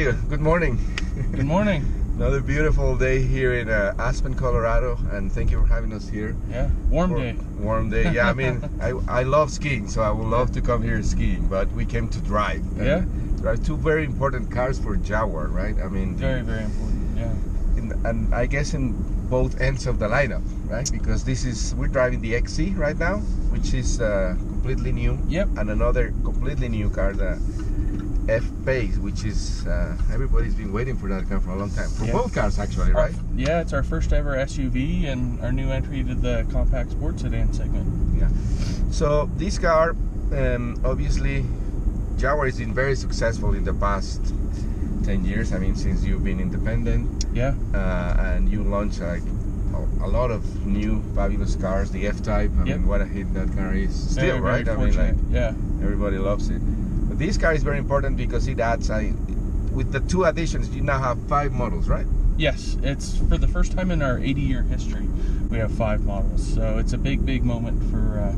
you? Good morning. Good morning. Another beautiful day here in Aspen, Colorado, and thank you for having us here. Yeah, warm day. Warm day. Yeah, I mean, I love skiing, so I would love to come here skiing, but we came to drive. Yeah. Drive two very important cars for Jaguar, right? I mean, very important. Yeah. And I guess in both ends of the lineup, right? Because we're driving the XC right now, which is completely new. Yep. And another completely new car, the F-Pace, which is everybody's been waiting for that car for a long time. For both cars, actually, right? Yeah, it's our first ever SUV and our new entry to the compact sports sedan segment. Yeah. So this car, obviously, Jaguar has been very successful in the past 10 years. I mean, since you've been independent. Yeah. And you launched like a lot of new fabulous cars. The F-Type. I mean, what a hit that car is. Still, very, right? Very I mean, like, yeah. Everybody loves it. But this car is very important because it adds, with the two additions, you now have 5 models, right? Yes, it's for the first time in our 80-year history, we have 5 models. So it's a big moment for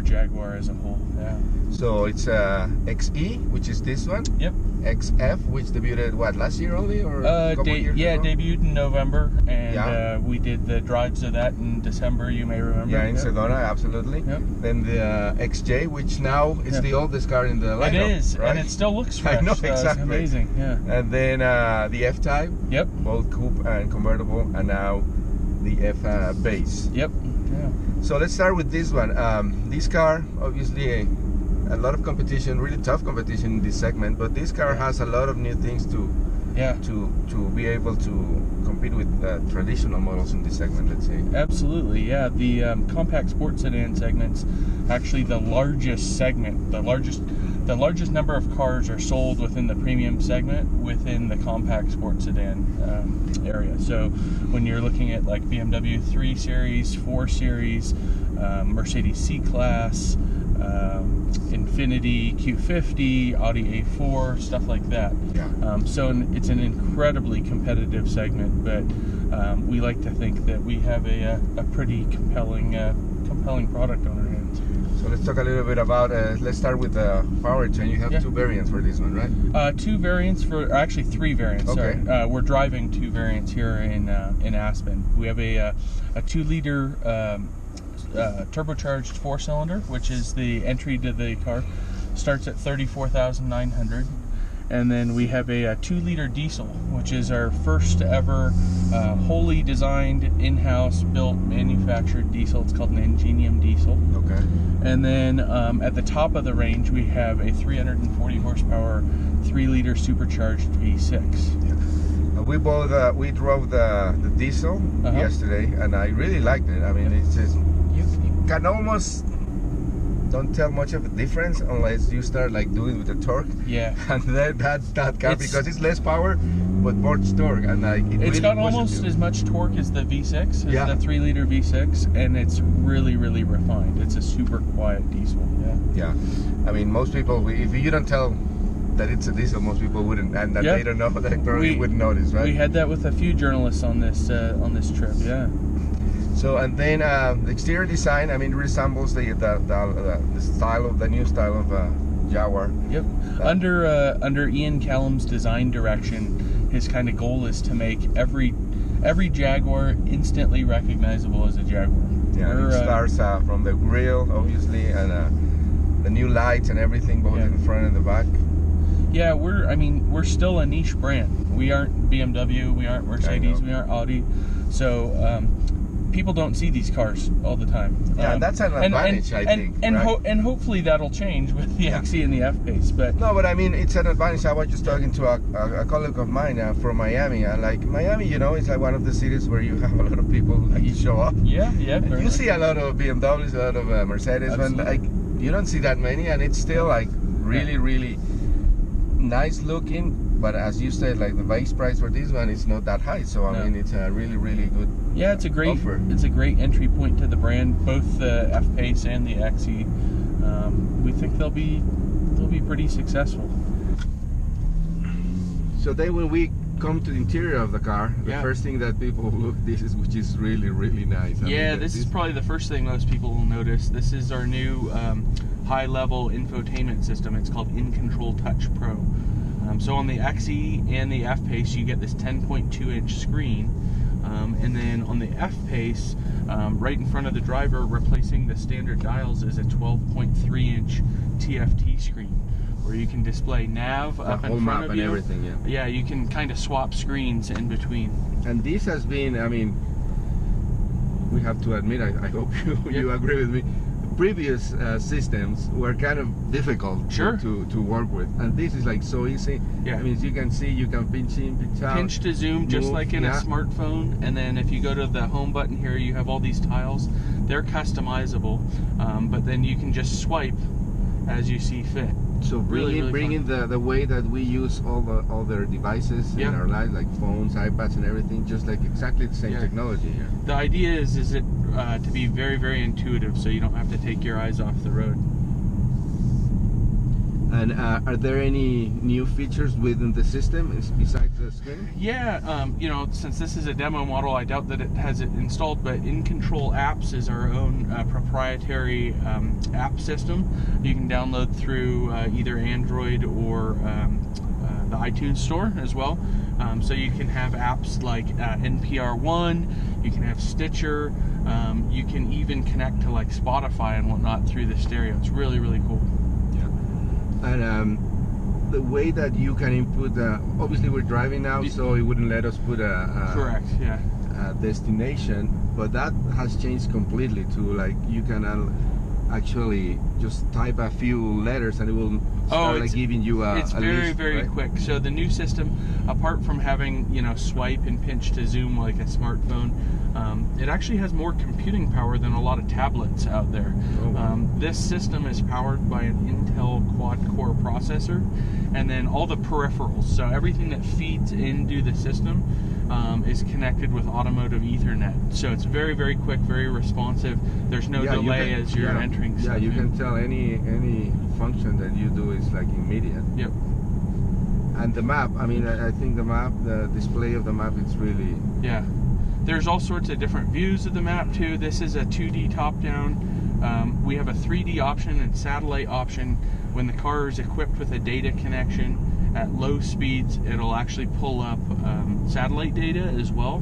Jaguar as a whole. Yeah. So it's XE, which is this one. Yep. XF, which debuted last year only, or a couple years ago? Debuted in November, and we did the drives of that in December. You may remember. Yeah, in Sedona, absolutely. Yep. Then the XJ, which now is the oldest car in the lineup. It is, right? and it still looks fresh. I know, so exactly. It's amazing. Yeah. And then the F-Type. Yep. Both coupe and convertible, and now the F-Pace. Yep. Yeah. So let's start with this one. This car, obviously, a lot of competition, really tough competition in this segment, but this car has a lot of new things to be able to compete with traditional models in this segment, let's say. Absolutely, yeah. The compact sports sedan segment's actually the largest segment. The largest number of cars are sold within the premium segment within the compact sports sedan area. So when you're looking at like BMW 3 Series, 4 Series, Mercedes C-Class, Infiniti Q50, Audi A4, stuff like that. Yeah. So it's an incredibly competitive segment, but we like to think that we have a pretty compelling product on our hands. So let's talk a little bit about, let's start with the powertrain. You have 2 variants for this one, right? 2 variants actually 3 variants. Okay. Sorry. We're driving 2 variants here in Aspen. We have a 2-liter turbocharged 4-cylinder, which is the entry to the car, starts at $34,900, and then we have a 2-liter diesel, which is our first ever wholly designed, in-house built, manufactured diesel. It's called an Ingenium diesel. Okay. And then at the top of the range, we have a 340 horsepower 3-liter supercharged V6. Yeah. We drove the diesel yesterday, and I really liked it. I mean, it's just you can almost don't tell much of a difference unless you start like doing with the torque. Yeah. And then that car, because it's less power but more torque, and like it's really got almost as much torque as the V6, as the 3-liter V6, and it's really refined. It's a super quiet diesel. Yeah. Yeah. I mean, most people, if you don't tell that it's a diesel, most people wouldn't, and that they don't know, they probably wouldn't notice, right? We had that with a few journalists on this trip. Yeah. So, and then the exterior design, I mean, resembles the style of the new style of Jaguar. Yep. Under Ian Callum's design direction, his kind of goal is to make every Jaguar instantly recognizable as a Jaguar. Yeah. It starts from the grille, obviously, and the new lights and everything, both in the front and the back. Yeah, we're still a niche brand. We aren't BMW, we aren't Mercedes, we aren't Audi. So people don't see these cars all the time. Yeah, that's an advantage, I think. And hopefully that'll change with the XE and the F-Pace. But no, but I mean, it's an advantage. I was just talking to a colleague of mine from Miami, and like Miami, you know, it's like one of the cities where you have a lot of people who like to show up. Yeah. And you see a lot of BMWs, a lot of Mercedes, but like you don't see that many, and it's still like really nice looking. But as you said, like the base price for this one is not that high, so I mean, it's a really good. Yeah, it's a great offer. It's a great entry point to the brand, both the F-Pace and the XE. We think they'll be pretty successful. So then, when we come to the interior of the car, the first thing that people look, which is really nice. I mean, this is probably the first thing most people will notice. This is our new high-level infotainment system. It's called In Control Touch Pro. So on the XE and the F-Pace, you get this 10.2-inch screen. And then on the F-Pace, right in front of the driver, replacing the standard dials, is a 12.3-inch TFT screen, where you can display nav up in front of you. Everything, yeah. Yeah, you can kind of swap screens in between. And this has been, I mean, we have to admit, I hope you agree with me, previous systems were kind of difficult to work with, and this is like so easy. I mean, as you can see, you can pinch in, pinch out, pinch to zoom, just like in a smartphone. And then if you go to the home button here, you have all these tiles. They're customizable, but then you can just swipe as you see fit. So bringing the way that we use all their devices in our lives, like phones, iPads, and everything, just like exactly the same technology here. The idea is it to be very, very intuitive, so you don't have to take your eyes off the road. And are there any new features within the system besides the screen? Yeah, you know, since this is a demo model, I doubt that it has it installed, but In Control Apps is our own proprietary app system. You can download through either Android or the iTunes Store as well. So you can have apps like NPR One, you can have Stitcher, you can even connect to like Spotify and whatnot through the stereo. It's really, really cool. And the way that you can input, obviously we're driving now, so it wouldn't let us put a destination, but that has changed completely to like you can actually just type a few letters and it will start like giving you a it's very list, very right? quick. So the new system, apart from having, you know, swipe and pinch to zoom like a smartphone, it actually has more computing power than a lot of tablets out there. This system is powered by an Intel quad-core processor, and then all the peripherals, so everything that feeds into the system is connected with automotive Ethernet. So it's very, very quick, very responsive. There's no delay as you're entering stuff. Yeah, you can tell any function that you do is like immediate. Yep. And the map, I mean, I think the display of the map is really... Yeah. There's all sorts of different views of the map too. This is a 2D top-down. We have a 3D option and satellite option. When the car is equipped with a data connection at low speeds, it'll actually pull up satellite data as well.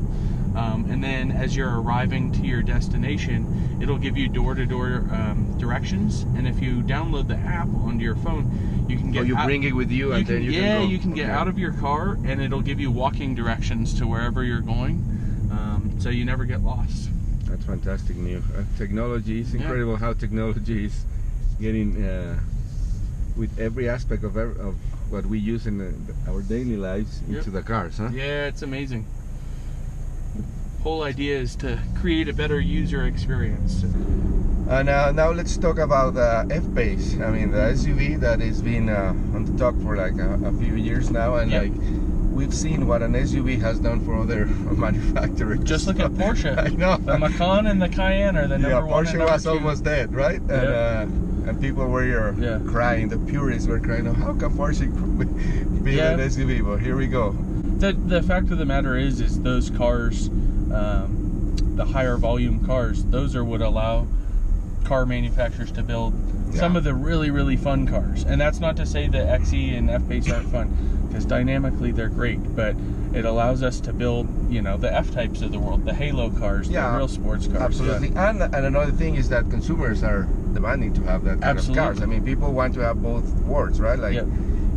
And then as you're arriving to your destination, it'll give you door-to-door directions. And if you download the app onto your phone, you can get bring it with you, and then you can go. You can get out of your car, and it'll give you walking directions to wherever you're going, so you never get lost. That's fantastic new technology. It's incredible how technology is getting with every aspect of what we use in our daily lives into the cars, huh? Yeah, it's amazing. Whole idea is to create a better user experience. Now let's talk about the F-Pace. I mean, the SUV that has been on the talk for like a few years now, and like we've seen what an SUV has done for other manufacturers. Just look at Porsche. I know. The Macan and the Cayenne are the number one. Porsche was almost dead, right? And people were crying. The purists were crying, "Oh, how can Porsche be an SUV?" But here we go. The fact of the matter is those cars, the higher volume cars, those are what allow car manufacturers to build some of the really, really fun cars. And that's not to say that XE and F-Pace aren't fun, because dynamically they're great, but it allows us to build, you know, the F-types of the world, the Halo cars, the real sports cars. Absolutely. And another thing is that consumers are demanding to have that kind of cars. I mean, people want to have both worlds, right? Like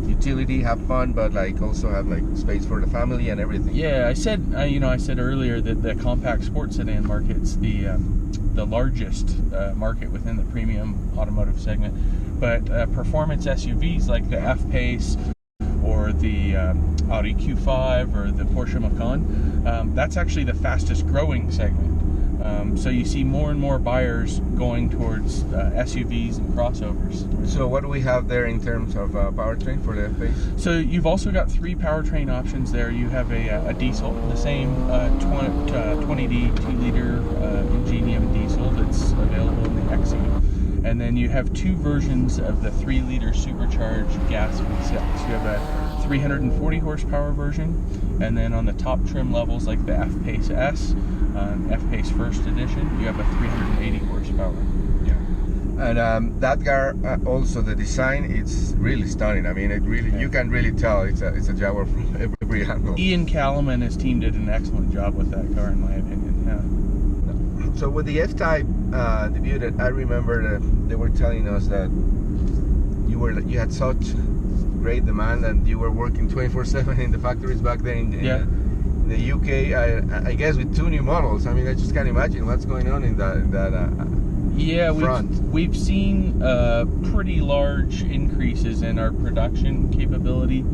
utility, have fun, but like also have like space for the family and everything. Yeah, I said, I said earlier that the compact sports sedan market's the largest market within the premium automotive segment, but performance SUVs like the F-Pace or the Audi Q5 or the Porsche Macan, that's actually the fastest growing segment. So you see more and more buyers going towards SUVs and crossovers. So what do we have there in terms of powertrain for the F-Pace? So you've also got 3 powertrain options there. You have a diesel, the same 20D 2-liter Ingenium diesel that's available in the XE. And then you have 2 versions of the 3-liter supercharged gas V6. You have a 340 horsepower version, and then on the top trim levels like the F-Pace S, F-Pace First Edition, you have a 380 horsepower. And that car, also the design, it's really stunning. I mean, it really, you can really tell it's a Jaguar from every angle. Ian Callum and his team did an excellent job with that car, in my opinion. Yeah. So with the F-Type debuted, I remember that they were telling us that you had such great demand and you were working 24/7 in the factories back there in the UK. I guess with 2 new models. I mean, I just can't imagine what's going on in that. Yeah, we've seen pretty large increases in our production capability.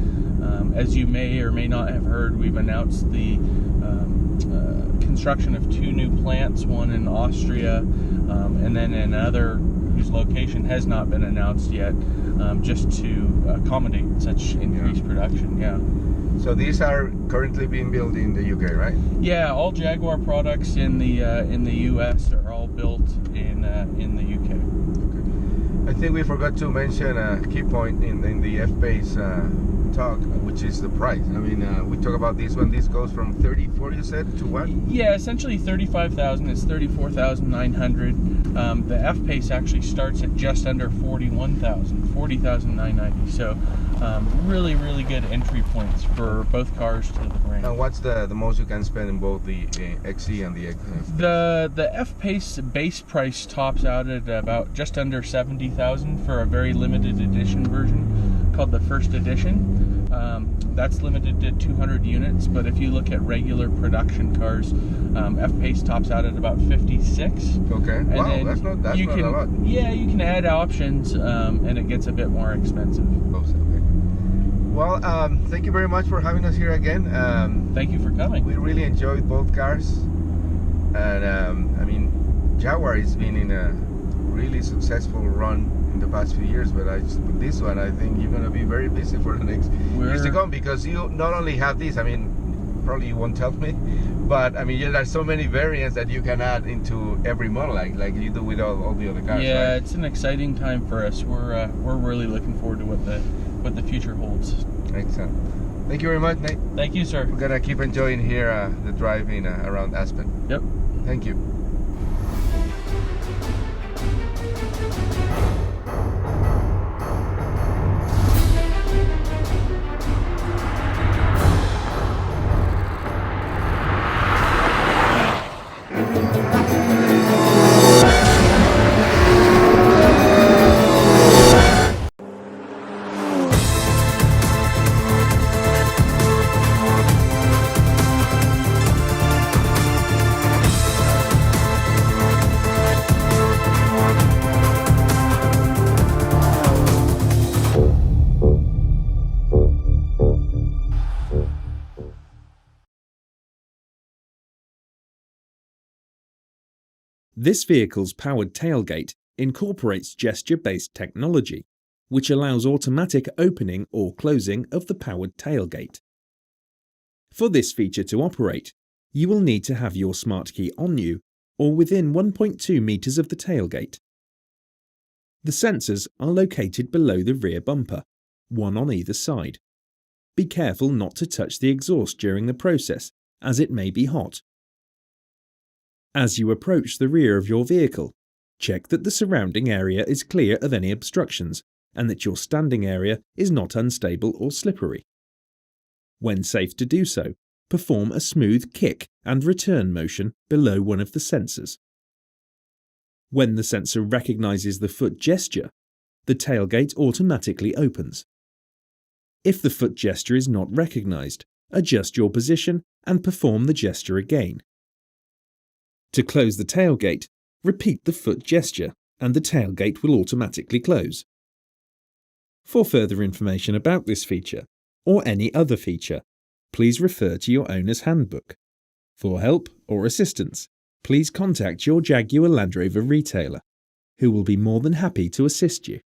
As you may or may not have heard, we've announced the construction of 2 new plants, one in Austria and then another whose location has not been announced yet, just to accommodate such increased production. Yeah. So these are currently being built in the UK, right? Yeah, all Jaguar products in the US are all built in the UK. Okay. I think we forgot to mention a key point in the F-Pace talk, which is the price. I mean, we talk about this one. This goes from 34, you said, to what? Yeah, essentially 35,000 is 34,900. The F-Pace actually starts at just under 41,000, 40,990. So really, really good entry points for both cars to the brand. And what's the most you can spend in both the XE and the F-Pace? The F-Pace base price tops out at about just under 70,000 for a very limited edition version called the First Edition. That's limited to 200 units, but if you look at regular production cars, F-Pace tops out at about 56. Okay. And wow, that's not a lot. Yeah, you can add options, and it gets a bit more expensive. Well, thank you very much for having us here again. Thank you for coming. We really enjoyed both cars, and I mean, Jaguar has been in a really successful run in the past few years, but with this one, I think you're going to be very busy for the next years to come, because you not only have this, I mean, probably you won't tell me, but I mean, there's so many variants that you can add into every model, like you do with all the other cars. Yeah, right? It's an exciting time for us. We're really looking forward to what the future holds. Excellent. Thank you very much, Nate. Thank you, sir. We're gonna keep enjoying here the drive in around Aspen. Yep. Thank you. This vehicle's powered tailgate incorporates gesture-based technology, which allows automatic opening or closing of the powered tailgate. For this feature to operate, you will need to have your smart key on you or within 1.2 meters of the tailgate. The sensors are located below the rear bumper, one on either side. Be careful not to touch the exhaust during the process, as it may be hot. As you approach the rear of your vehicle, check that the surrounding area is clear of any obstructions and that your standing area is not unstable or slippery. When safe to do so, perform a smooth kick and return motion below one of the sensors. When the sensor recognizes the foot gesture, the tailgate automatically opens. If the foot gesture is not recognized, adjust your position and perform the gesture again. To close the tailgate, repeat the foot gesture and the tailgate will automatically close. For further information about this feature, or any other feature, please refer to your owner's handbook. For help or assistance, please contact your Jaguar Land Rover retailer, who will be more than happy to assist you.